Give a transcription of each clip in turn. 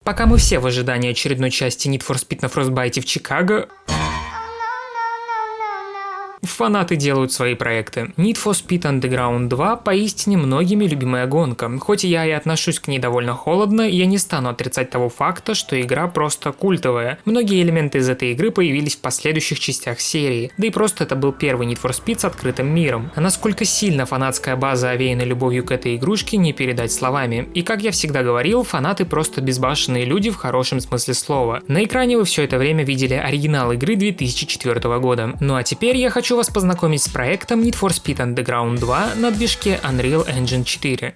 Пока мы все в ожидании очередной части Need for Speed на Frostbite в Чикаго, фанаты делают свои проекты. Need for Speed Underground 2 поистине многими любимая гонка. Хоть я и отношусь к ней довольно холодно, я не стану отрицать того факта, что игра просто культовая. Многие элементы из этой игры появились в последующих частях серии, да и просто это был первый Need for Speed с открытым миром. А насколько сильно фанатская база овеяна любовью к этой игрушке, не передать словами. И как я всегда говорил, фанаты просто безбашенные люди в хорошем смысле слова. На экране вы все это время видели оригинал игры 2004 года. Ну а теперь я хочу вас познакомить с проектом Need for Speed Underground 2 на движке Unreal Engine 4.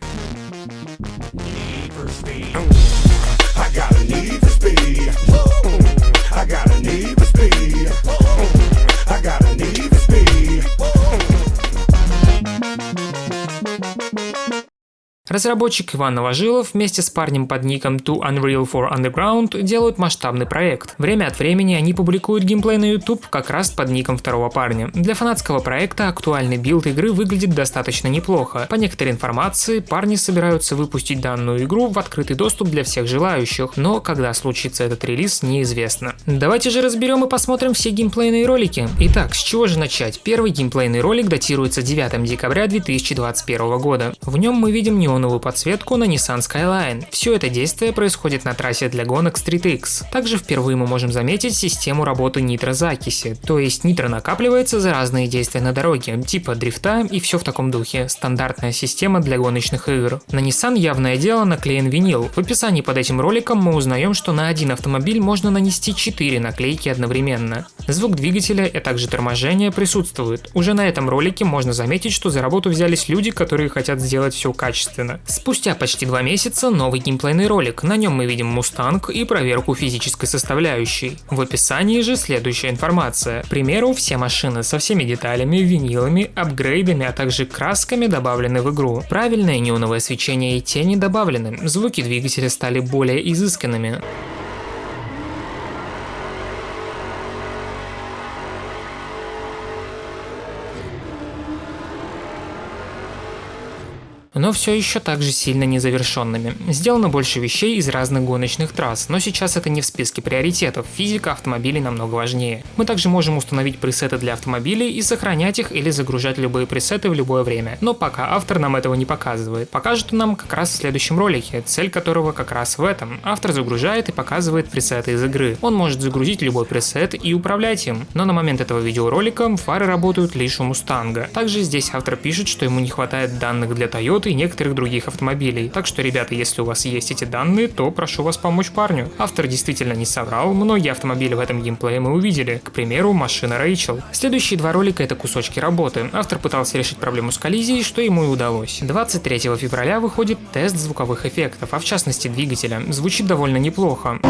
Разработчик Иван Новожилов вместе с парнем под ником To Unreal for Underground делают масштабный проект. Время от времени они публикуют геймплей на YouTube как раз под ником второго парня. Для фанатского проекта актуальный билд игры выглядит достаточно неплохо. По некоторой информации, парни собираются выпустить данную игру в открытый доступ для всех желающих, но когда случится этот релиз, неизвестно. Давайте же разберем и посмотрим все геймплейные ролики. Итак, с чего же начать? Первый геймплейный ролик датируется 9 декабря 2021 года. В нем мы видим неоновую подсветку на Nissan Skyline. Все это действие происходит на трассе для гонок Street X. Также впервые мы можем заметить систему работы нитрозакиси, то есть нитро накапливается за разные действия на дороге, типа дрифта и все в таком духе. Стандартная система для гоночных игр. На Nissan явное дело наклеен винил. В описании под этим роликом мы узнаем, что на один автомобиль можно нанести 4 наклейки одновременно. Звук двигателя, а также торможение присутствует. Уже на этом ролике можно заметить, что за работу взялись люди, которые хотят сделать все качественно. Спустя почти 2 месяца новый геймплейный ролик. На нем мы видим Мустанг и проверку физической составляющей. В описании же следующая информация. К примеру, все машины со всеми деталями, винилами, апгрейдами, а также красками добавлены в игру. Правильное неоновое свечение и тени добавлены. Звуки двигателя стали более изысканными. Но все еще также сильно незавершенными. Сделано больше вещей из разных гоночных трасс, но сейчас это не в списке приоритетов, физика автомобилей намного важнее. Мы также можем установить пресеты для автомобилей и сохранять их или загружать любые пресеты в любое время, но пока автор нам этого не показывает. Покажет он нам как раз в следующем ролике, цель которого как раз в этом. Автор загружает и показывает пресеты из игры. Он может загрузить любой пресет и управлять им, но на момент этого видеоролика фары работают лишь у Мустанга. Также здесь автор пишет, что ему не хватает данных для Toyota и некоторых других автомобилей. Так что, ребята, если у вас есть эти данные, то прошу вас помочь парню. Автор действительно не соврал, многие автомобили в этом геймплее мы увидели. К примеру, машина Рэйчел. Следующие 2 ролика — это кусочки работы. Автор пытался решить проблему с коллизией, что ему и удалось. 23 февраля выходит тест звуковых эффектов, а в частности двигателя. Звучит довольно неплохо.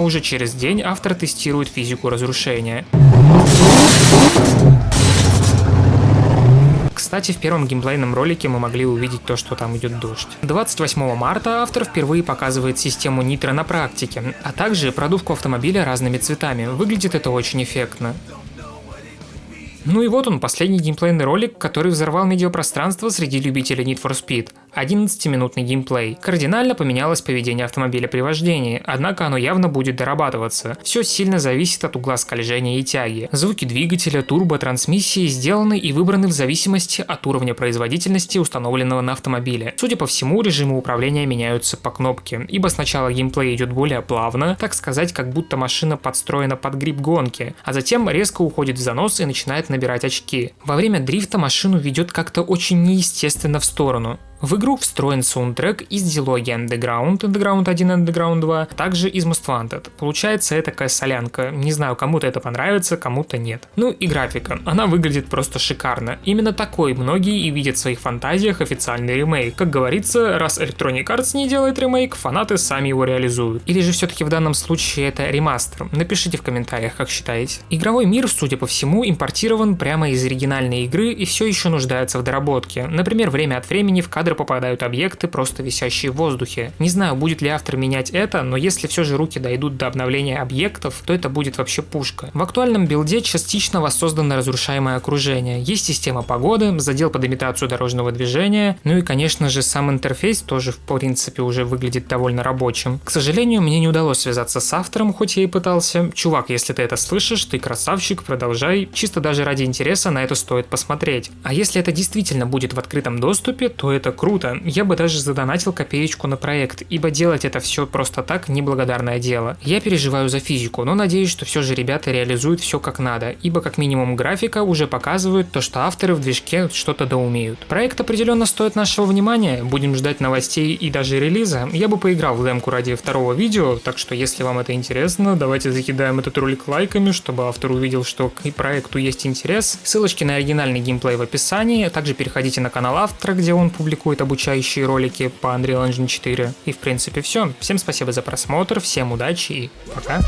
Уже через день автор тестирует физику разрушения. Кстати, в первом геймплейном ролике мы могли увидеть то, что там идет дождь. 28 марта автор впервые показывает систему нитро на практике, а также продувку автомобиля разными цветами. Выглядит это очень эффектно. Ну и вот он, последний геймплейный ролик, который взорвал медиапространство среди любителей Need for Speed. 11-минутный геймплей. Кардинально поменялось поведение автомобиля при вождении, однако оно явно будет дорабатываться. Все сильно зависит от угла скольжения и тяги. Звуки двигателя, турбо, трансмиссии сделаны и выбраны в зависимости от уровня производительности, установленного на автомобиле. Судя по всему, режимы управления меняются по кнопке, ибо сначала геймплей идет более плавно, так сказать, как будто машина подстроена под гриб гонки, а затем резко уходит в занос и начинает набирать очки. Во время дрифта машину ведет как-то очень неестественно в сторону. В игру встроен саундтрек из дилогии Underground 1 и Underground 2, также из Most Wanted. Получается этакая солянка. Не знаю, кому-то это понравится, кому-то нет. Ну и графика. Она выглядит просто шикарно. Именно такой многие и видят в своих фантазиях официальный ремейк. Как говорится, раз Electronic Arts не делает ремейк, фанаты сами его реализуют. Или же все-таки в данном случае это ремастер? Напишите в комментариях, как считаете. Игровой мир, судя по всему, импортирован прямо из оригинальной игры и все еще нуждается в доработке. Например, время от времени в кадр кадр попадают объекты, просто висящие в воздухе. Не знаю, будет ли автор менять это, но если все же руки дойдут до обновления объектов, то это будет вообще пушка. В актуальном билде частично воссоздано разрушаемое окружение. Есть система погоды, задел под имитацию дорожного движения, ну и, конечно же, сам интерфейс тоже в принципе уже выглядит довольно рабочим. К сожалению, мне не удалось связаться с автором, хоть я и пытался. Чувак, если ты это слышишь, ты красавчик, продолжай. Чисто даже ради интереса на это стоит посмотреть. А если это действительно будет в открытом доступе, то это круто. Я бы даже задонатил копеечку на проект, ибо делать это все просто так неблагодарное дело. Я переживаю за физику, но надеюсь, что все же ребята реализуют все как надо, ибо как минимум графика уже показывает то, что авторы в движке что-то доумеют. Проект определенно стоит нашего внимания, будем ждать новостей и даже релиза. Я бы поиграл в демку ради второго видео, так что если вам это интересно, давайте закидаем этот ролик лайками, чтобы автор увидел, что к проекту есть интерес. Ссылочки на оригинальный геймплей в описании, также переходите на канал автора, где он публикует обучающие ролики по Unreal Engine 4. И в принципе все. Всем спасибо за просмотр, всем удачи и пока.